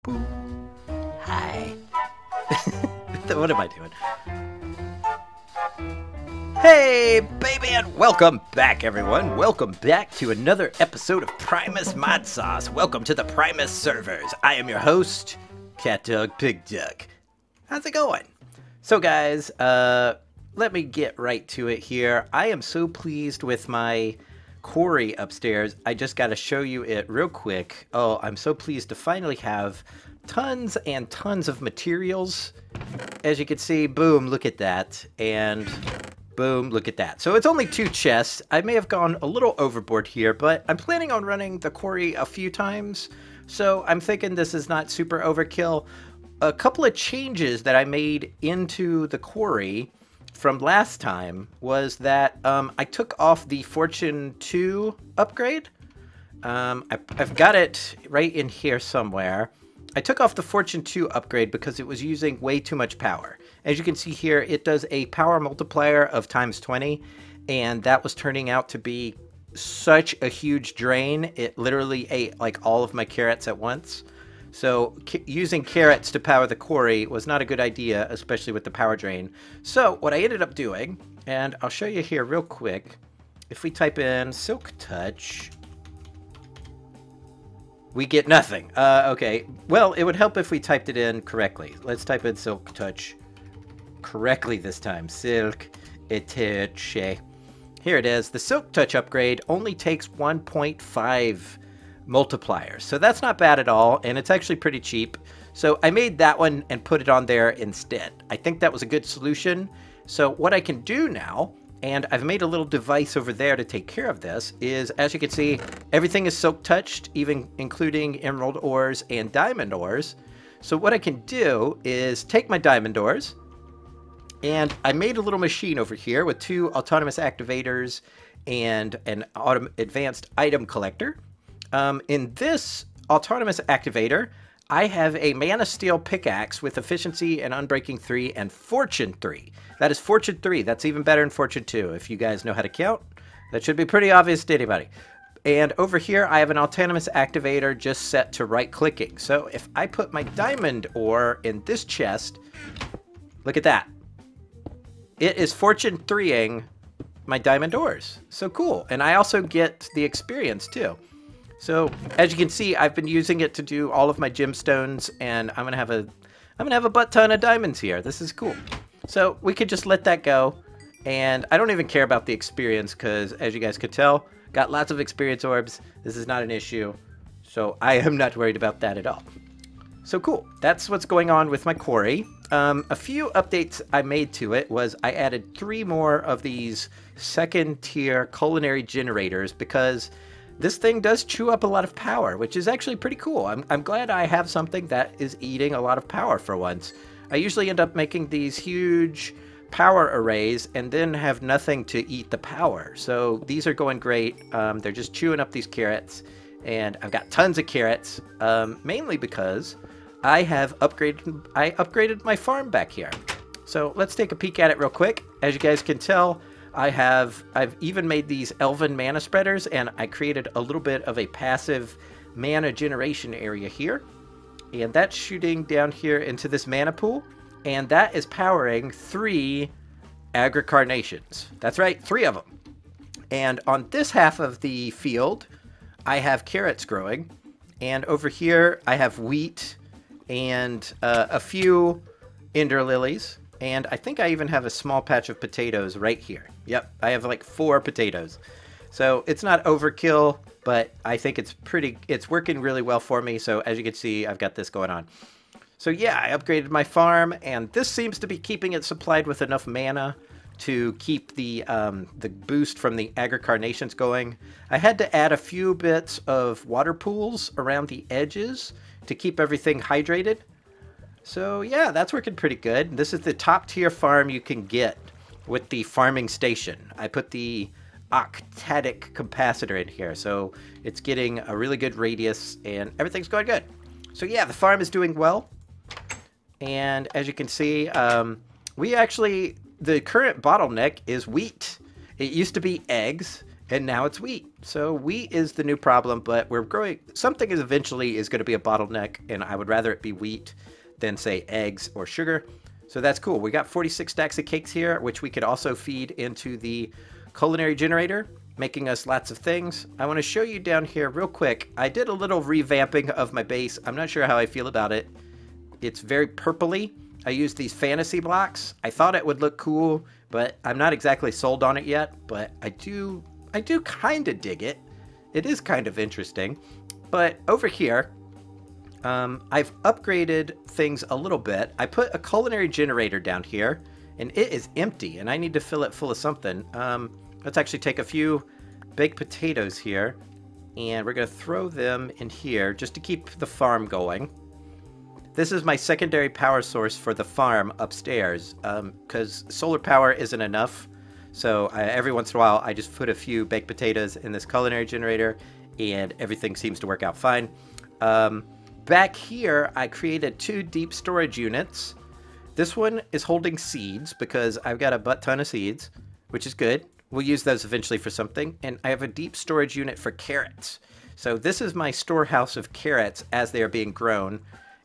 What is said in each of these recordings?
Boop. Hi. What am I doing? Hey, baby, and welcome back, everyone. Welcome back to another episode of Primus Modsauce. Welcome to the Primus servers. I am your host, catdogpigduck. How's it going? So, guys, let me get right to it here. I am so pleased with my Quarry upstairs. I just got to show you it real quick. Oh, I'm so pleased to finally have tons and tons of materials. As you can see, boom, look at that. And boom, look at that. So it's only 2 chests. I may have gone a little overboard here, but I'm planning on running the Quarry a few times. So I'm thinking this is not super overkill. A couple of changes that I made into the Quarry from last time was that I took off the Fortune 2 upgrade. I've got it right in here somewhere. I took off the Fortune 2 upgrade because it was using way too much power. As you can see here, it does a power multiplier of times 20, and that was turning out to be such a huge drain. It literally ate like all of my carrots at once. So using carrots to power the Quarry was not a good idea, especially with the power drain. So what I ended up doing, and I'll show you here real quick, if we type in Silk Touch, we get nothing. Okay, well, it would help if we typed it in correctly. Let's type in Silk Touch correctly this time. Silk Touch. Here it is. The Silk Touch upgrade only takes 1.5 multipliers, so that's not bad at all, and it's actually pretty cheap. So I made that one and put it on there instead. I think that was a good solution. So what I can do now, and I've made a little device over there to take care of this, is as you can see, everything is silk touched, even including emerald ores and diamond ores. So what I can do is take my diamond ores, and I made a little machine over here with 2 autonomous activators and an advanced item collector. In this autonomous activator, I have a Mana Steel pickaxe with efficiency and unbreaking 3 and fortune 3. That is fortune 3. That's even better than fortune 2. If you guys know how to count, that should be pretty obvious to anybody. And over here, I have an autonomous activator just set to right clicking. So if I put my diamond ore in this chest, look at that. It is fortune 3ing my diamond ores. So cool. And I also get the experience too. So as you can see, I've been using it to do all of my gemstones, and I'm gonna have a butt ton of diamonds here. This is cool. So we could just let that go, and I don't even care about the experience because, as you guys could tell, got lots of experience orbs. This is not an issue, so I am not worried about that at all. So cool. That's what's going on with my Quarry. A few updates I made to it was I added 3 more of these 2nd tier culinary generators because this thing does chew up a lot of power, which is actually pretty cool. I'm glad I have something that is eating a lot of power for once. I usually end up making these huge power arrays and then have nothing to eat the power. So these are going great. They're just chewing up these carrots, and I've got tons of carrots, mainly because I upgraded my farm back here. So let's take a peek at it real quick. As you guys can tell, I've even made these elven mana spreaders, and I created a little bit of a passive mana generation area here. And that's shooting down here into this mana pool, and that is powering 3 agricarnations. That's right, 3 of them. And on this half of the field, I have carrots growing, and over here I have wheat and a few ender lilies. And I think I even have a small patch of potatoes right here. Yep, I have like 4 potatoes. So it's not overkill, but I think it's working really well for me. So as you can see, I've got this going on. So yeah, I upgraded my farm, and this seems to be keeping it supplied with enough mana to keep the boost from the agricarnations going. I had to add a few bits of water pools around the edges to keep everything hydrated. So yeah, that's working pretty good. This is the top tier farm you can get with the farming station. I put the octatic capacitor in here, so it's getting a really good radius and everything's going good. So yeah, the farm is doing well. And as you can see, the current bottleneck is wheat. It used to be eggs, And now it's wheat. So wheat is the new problem, but we're growing. Something is eventually is going to be a bottleneck, and I would rather it be wheat than, say, eggs or sugar. So that's cool. We got 46 stacks of cakes here, which we could also feed into the culinary generator, making us lots of things. I want to show you down here real quick. I did a little revamping of my base. I'm not sure how I feel about it. It's very purpley. I used these fantasy blocks. I thought it would look cool, but I'm not exactly sold on it yet. But I do kind of dig it. It is kind of interesting. But over here, I've upgraded things a little bit. I put a culinary generator down here, and it is empty, and I need to fill it full of something. Let's actually take a few baked potatoes here, and we're going to throw them in here just to keep the farm going. This is my secondary power source for the farm upstairs, because solar power isn't enough. So every once in a while, I just put a few baked potatoes in this culinary generator, and everything seems to work out fine. Back here, I created 2 deep storage units. This one is holding seeds because I've got a butt ton of seeds, which is good. We'll use those eventually for something. And I have a deep storage unit for carrots. So this is my storehouse of carrots as they are being grown.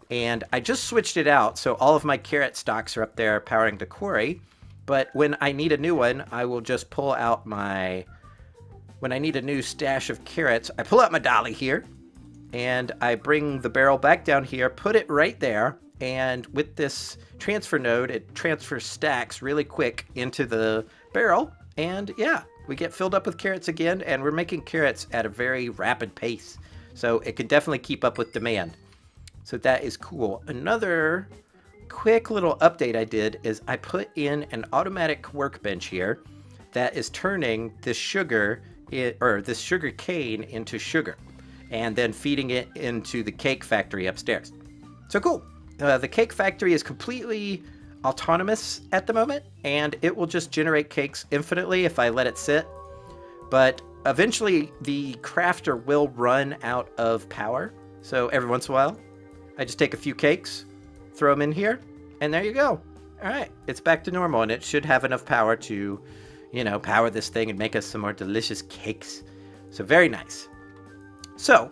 And I just switched it out, so all of my carrot stocks are up there powering the quarry. But when I need a new one, I will just pull out my... When I need a new stash of carrots, I pull out my dolly here. And I bring the barrel back down here, put it right there. And with this transfer node, it transfers stacks really quick into the barrel. And yeah, we get filled up with carrots again. And we're making carrots at a very rapid pace. So it can definitely keep up with demand. So that is cool. Another quick little update I did is I put in an automatic workbench here that is turning this sugar, or this sugar cane into sugar, and then feeding it into the cake factory upstairs. So cool. The cake factory is completely autonomous at the moment, and it will just generate cakes infinitely if I let it sit. But eventually the crafter will run out of power. So every once in a while, I just take a few cakes, throw them in here, and there you go. All right, it's back to normal, and it should have enough power to, you know, power this thing and make us some more delicious cakes. So very nice. So,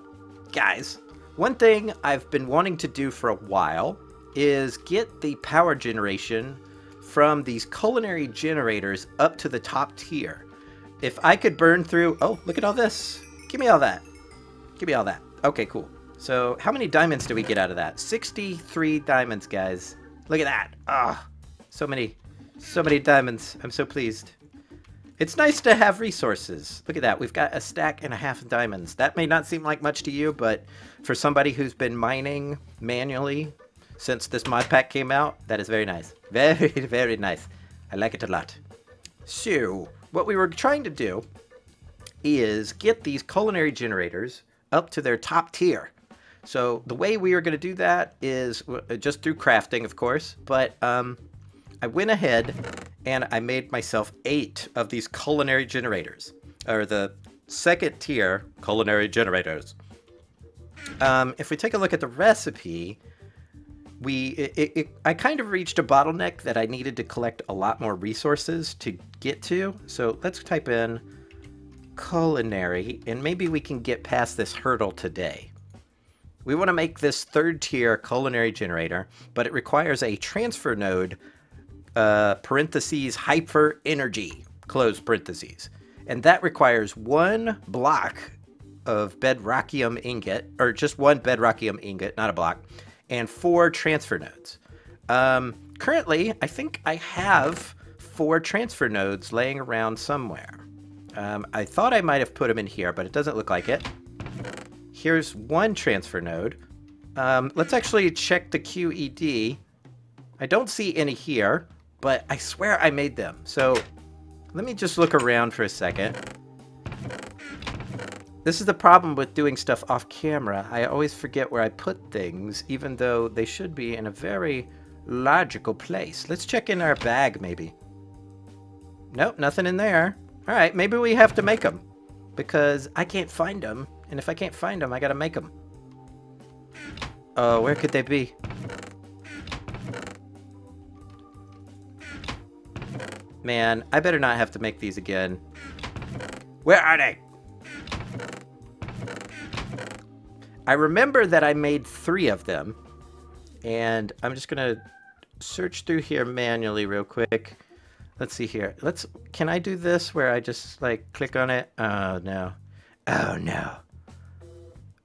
guys, one thing I've been wanting to do for a while is get the power generation from these culinary generators up to the top tier. If I could burn through... Oh, look at all this. Give me all that. Give me all that. Okay, cool. So, how many diamonds do we get out of that? 63 diamonds, guys. Look at that. Ah, so many diamonds. I'm so pleased. It's nice to have resources. Look at that. We've got a stack and a half of diamonds. That may not seem like much to you, but for somebody who's been mining manually since this mod pack came out, that is very nice. Very, very nice. I like it a lot. So, what we were trying to do is get these culinary generators up to their top tier. So the way we are going to do that is just through crafting, of course, but I went ahead and I made myself 8 of these culinary generators, or the second tier culinary generators. If we take a look at the recipe, I kind of reached a bottleneck that I needed to collect a lot more resources to get to. So let's type in culinary, and maybe we can get past this hurdle today. We want to make this 3rd tier culinary generator, but it requires a transfer node, parentheses, hyper energy, close parentheses. And that requires 1 block of bedrockium ingot, or just 1 bedrockium ingot, not a block, and 4 transfer nodes. Currently, I think I have 4 transfer nodes laying around somewhere. I thought I might have put them in here, but it doesn't look like it. Here's 1 transfer node. Let's actually check the QED. I don't see any here, but I swear I made them. So let me just look around for a second. This is the problem with doing stuff off camera. I always forget where I put things, even though they should be in a very logical place. Let's check in our bag, maybe. Nope, nothing in there. All right, maybe we have to make them, because I can't find them. And if I can't find them, I gotta make them. Oh, where could they be? Man, I better not have to make these again. Where are they? I remember that I made 3 of them. And I'm just going to search through here manually real quick. Let's see here. Can I do this where I just like click on it? Oh, no. Oh, no.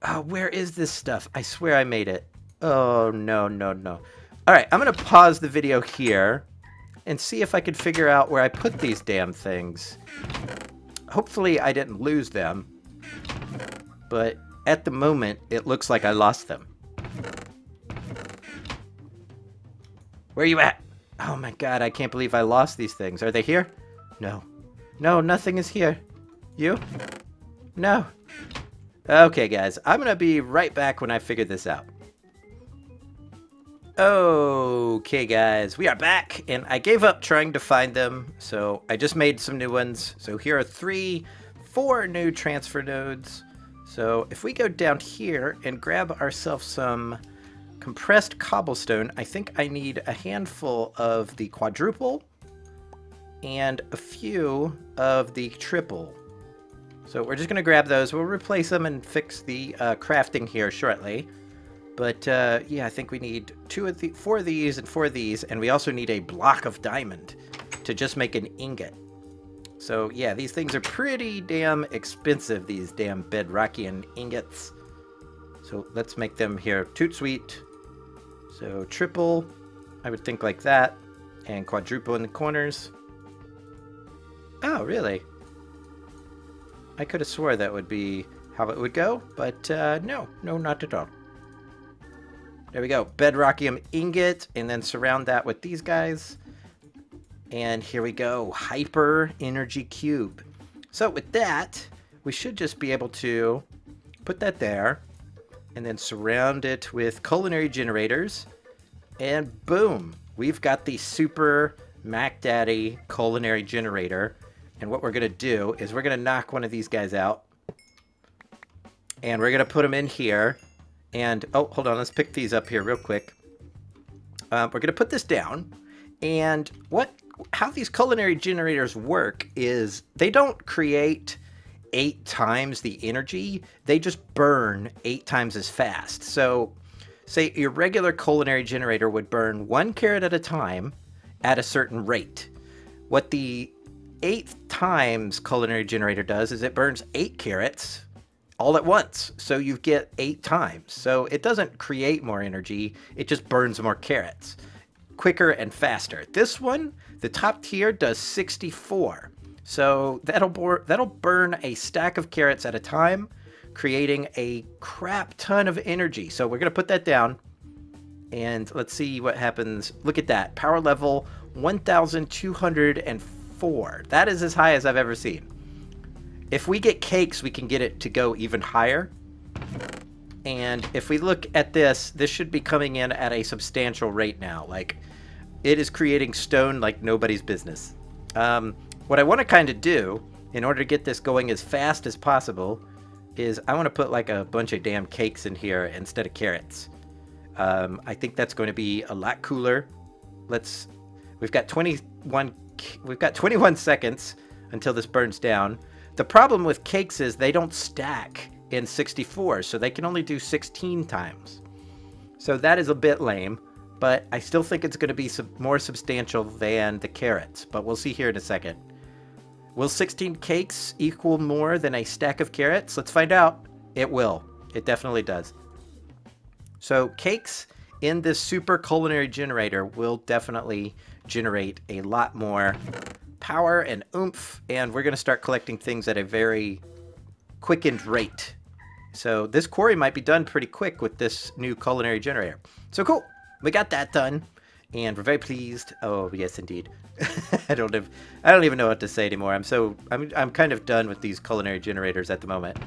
Oh, where is this stuff? I swear I made it. Oh, no, no, no. All right, I'm going to pause the video here and see if I can figure out where I put these damn things. Hopefully I didn't lose them, but at the moment, it looks like I lost them. Where are you at? Oh my god, I can't believe I lost these things. Are they here? No. No, nothing is here. You? No. Okay, guys, I'm going to be right back when I figure this out. Okay, guys, we are back, and I gave up trying to find them, so I just made some new ones. So here are 4 new transfer nodes. So if we go down here and grab ourselves some compressed cobblestone, I think I need a handful of the quadruple and a few of the triple. So we're just going to grab those. We'll replace them and fix the crafting here shortly. But yeah, I think we need 4 of these and 4 of these, and we also need a block of diamond to just make an ingot. So yeah, these things are pretty damn expensive, these damn bedrockian ingots. So let's make them here toot sweet. So triple, I would think like that, and quadruple in the corners. Oh, really? I could have swore that would be how it would go, but no, not at all. There we go, bedrockium ingot, and then surround that with these guys. And here we go, hyper energy cube. So with that, we should just be able to put that there, and then surround it with culinary generators, and boom, we've got the super Mac Daddy culinary generator. And what we're going to do is we're going to knock one of these guys out, and we're going to put them in here. And oh, hold on, let's pick these up here real quick. We're going to put this down, and how these culinary generators work is they don't create 8 times the energy, they just burn 8 times as fast. So say your regular culinary generator would burn 1 carrot at a time at a certain rate. What the 8th times culinary generator does is it burns 8 carrots all at once. So you get 8 times. So it doesn't create more energy, it just burns more carrots quicker and faster. This one, the top tier, does 64. So that'll burn a stack of carrots at a time, creating a crap ton of energy. So we're going to put that down, and let's see what happens. Look at that. Power level 1,204. That is as high as I've ever seen. If we get cakes, we can get it to go even higher. And if we look at this should be coming in at a substantial rate now. Like, it is creating stone like nobody's business. What I want to kind of do, in order to get this going as fast as possible, is I want to put like a bunch of damn cakes in here instead of carrots. I think that's going to be a lot cooler. We've got 21 seconds until this burns down. The problem with cakes is they don't stack in 64, so they can only do 16 times. So that is a bit lame, but I still think it's going to be more substantial than the carrots, but we'll see here in a second. Will 16 cakes equal more than a stack of carrots? Let's find out. It will. It definitely does. So cakes in this super culinary generator will definitely generate a lot more power and oomph, and we're going to start collecting things at a very quickened rate. So this quarry might be done pretty quick with this new culinary generator. So cool. We got that done, and we're very pleased. Oh, yes, indeed. I don't even know what to say anymore. I'm kind of done with these culinary generators at the moment.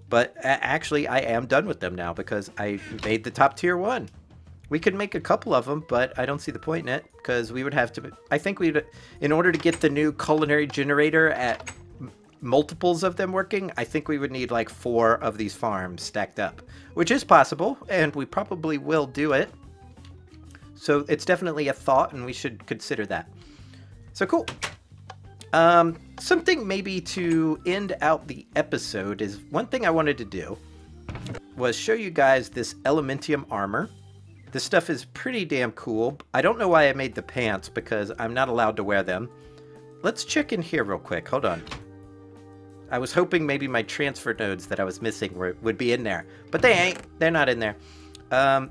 But actually, I am done with them now because I made the top tier one. We could make a couple of them, but I don't see the point in it because we would have to. I think in order to get the new culinary generator at multiples of them working, I think we would need like 4 of these farms stacked up, which is possible, and we probably will do it. So it's definitely a thought, and we should consider that. So cool. Something maybe to end out the episode is one thing I wanted to do was show you guys this Elementium armor. This stuff is pretty damn cool. I don't know why I made the pants because I'm not allowed to wear them. Let's check in here real quick. Hold on. I was hoping maybe my transfer nodes that I was missing would be in there, but they ain't. They're not in there.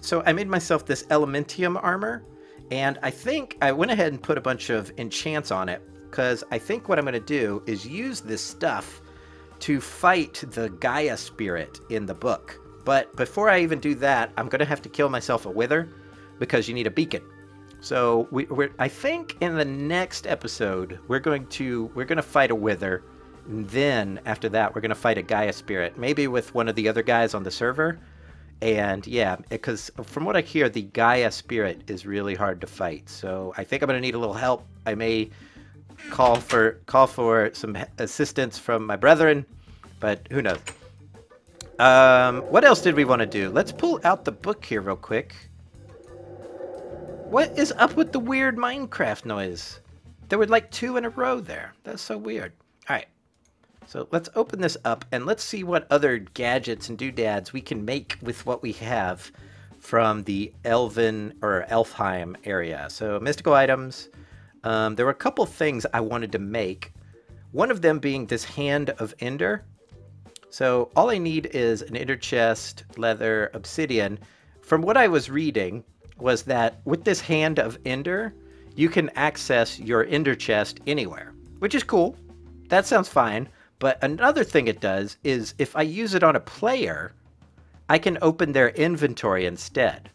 So I made myself this Elementium armor, and I think I went ahead and put a bunch of enchants on it because I think what I'm going to do is use this stuff to fight the Gaia spirit in the book. But before I even do that, I'm going to have to kill myself a wither because you need a beacon. So I think in the next episode we're going to fight a wither, and then after that we're going to fight a Gaia spirit, maybe with one of the other guys on the server. And yeah, because from what I hear, the Gaia spirit is really hard to fight. So I think I'm going to need a little help. I may call for some assistance from my brethren, but who knows. What else did we want to do? Let's pull out the book here real quick. What is up with the weird Minecraft noise? There were like 2 in a row there. That's so weird. All right. So let's open this up and let's see what other gadgets and doodads we can make with what we have from the Elven or Elfheim area. So mystical items. There were a couple things I wanted to make. One of them being this Hand of Ender. So all I need is an ender chest, leather, obsidian. From what I was reading was that with this Hand of Ender, you can access your ender chest anywhere, which is cool. That sounds fine. But another thing it does is if I use it on a player, I can open their inventory instead,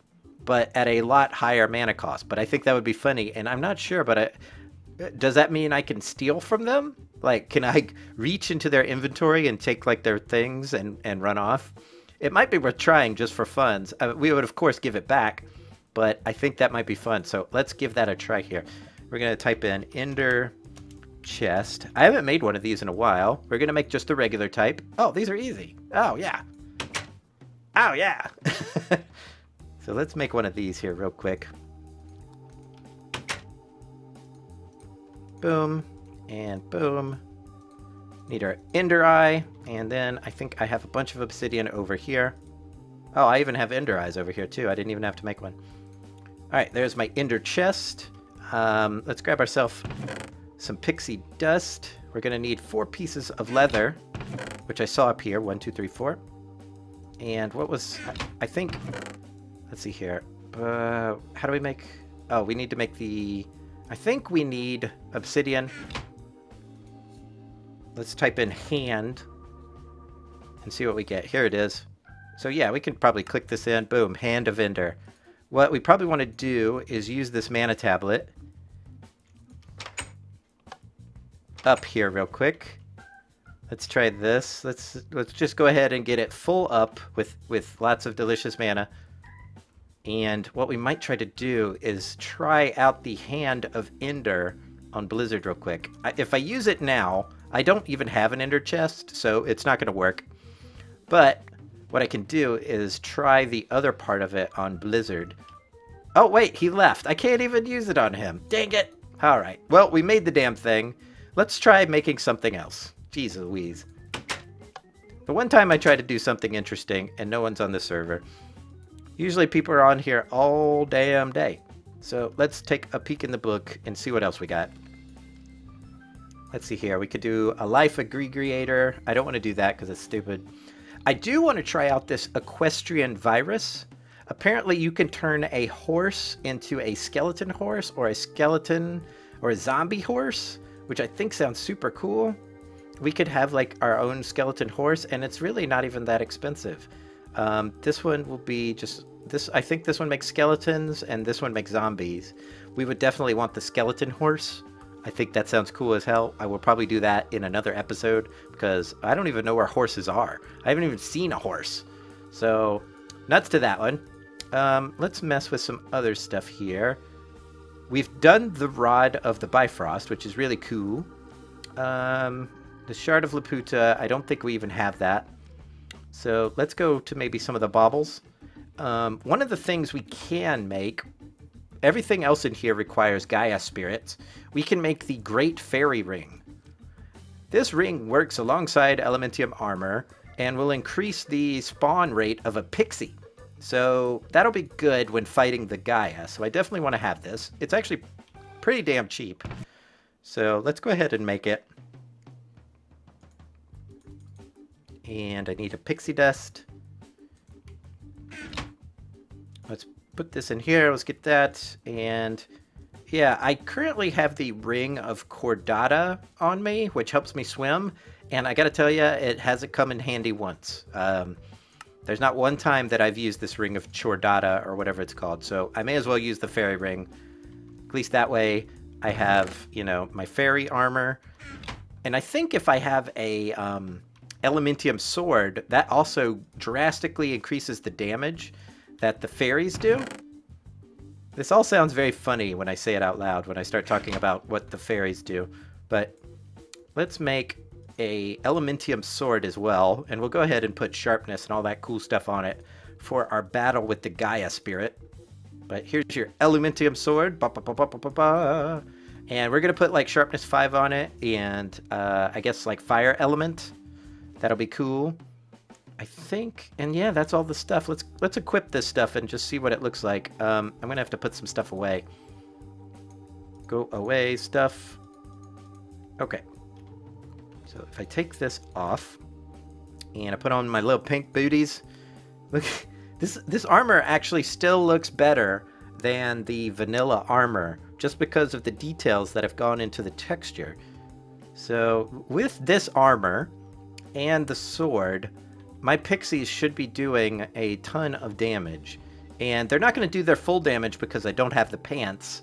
but at a lot higher mana cost. But I think that would be funny, and I'm not sure, but does that mean I can steal from them? Like, can I reach into their inventory and take, like, their things and run off? It might be worth trying just for fun. We would, of course, give it back, but I think that might be fun. So let's give that a try here. We're going to type in Ender chest. I haven't made one of these in a while. We're going to make just the regular type. Oh, these are easy. Oh, yeah. Oh, yeah. So let's make one of these here real quick. Boom. And boom. Need our ender eye, and then I think I have a bunch of obsidian over here. Oh, I even have ender eyes over here too. I didn't even have to make one. Alright, there's my ender chest. Let's grab ourselves some pixie dust. We're gonna need 4 pieces of leather, which I saw up here. 1, 2, 3, 4. And what was, I think, let's see here. How do we make, oh, we need to make the, I think we need obsidian. Let's type in hand and see what we get. Here it is. So yeah, we can probably click this in. Boom, Hand of Ender. What we probably want to do is use this mana tablet up here real quick. Let's try this. Let's just go ahead and get it full up with lots of delicious mana. And what we might try to do is try out the Hand of Ender on Blizzard real quick. If I use it now, I don't even have an ender chest, so it's not going to work. But what I can do is try the other part of it on Blizzard. Oh, wait, he left. I can't even use it on him. Dang it. All right. Well, we made the damn thing. Let's try making something else. Jeez Louise. The one time I try to do something interesting and no one's on the server. Usually people are on here all damn day. So let's take a peek in the book and see what else we got. Let's see here. We could do a life aggregator. I don't want to do that because it's stupid. I do want to try out this equestrian virus. Apparently you can turn a horse into a skeleton horse or a skeleton or a zombie horse, which I think sounds super cool. We could have like our own skeleton horse, and it's really not even that expensive. This one will be just this. I think this one makes skeletons and this one makes zombies. We would definitely want the skeleton horse. I think that sounds cool as hell. I will probably do that in another episode because I don't even know where horses are. I haven't even seen a horse. So nuts to that one. Let's mess with some other stuff here. We've done the Rod of the Bifrost, which is really cool. The Shard of Laputa, I don't think we even have that. So let's go to maybe some of the baubles. One of the things we can make, everything else in here requires Gaia spirits. We can make the Great Fairy Ring, This ring works alongside Elementium armor and will increase the spawn rate of a pixie. So that'll be good when fighting the Gaia. So I definitely want to have this. It's actually pretty damn cheap. So let's go ahead and make it. And I need a pixie dust. Let's put this in here. Let's get that. And yeah, I currently have the Ring of Chordata on me, which helps me swim. And I gotta tell you, it hasn't come in handy once. There's not one time that I've used this Ring of Chordata or whatever it's called. So I may as well use the fairy ring. At least that way I have, you know, my fairy armor. And I think if I have a Elementium sword, that also drastically increases the damage that the fairies do. This all sounds very funny when I say it out loud, when I start talking about what the fairies do. But let's make a Elementium sword as well, and we'll go ahead and put sharpness and all that cool stuff on it for our battle with the Gaia spirit. But here's your Elementium sword. Ba, ba, ba, ba, ba, ba, ba. And we're gonna put like sharpness 5 on it, and I guess like fire element. That'll be cool, I think. And yeah, that's all the stuff. Let's equip this stuff and just see what it looks like. I'm gonna have to put some stuff away. Go away, stuff. Okay. So if I take this off and I put on my little pink booties, look, this armor actually still looks better than the vanilla armor just because of the details that have gone into the texture. So with this armor and the sword, my pixies should be doing a ton of damage. And they're not going to do their full damage because I don't have the pants,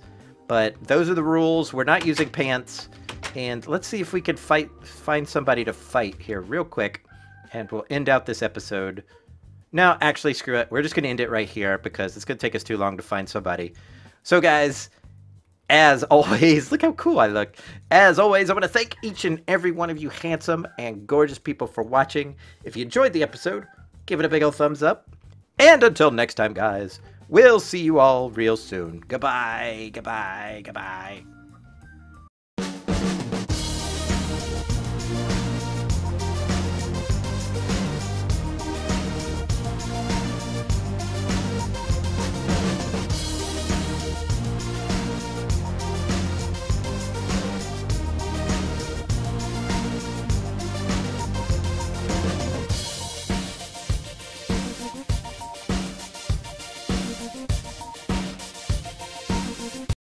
but those are the rules. We're not using pants. And let's see if we can find somebody to fight here real quick, and we'll end out this episode. No, actually, screw it. We're just going to end it right here because it's going to take us too long to find somebody. So, guys, as always, look how cool I look. As always, I want to thank each and every one of you handsome and gorgeous people for watching. If you enjoyed the episode, give it a big old thumbs up. And until next time, guys, we'll see you all real soon. Goodbye, goodbye, goodbye.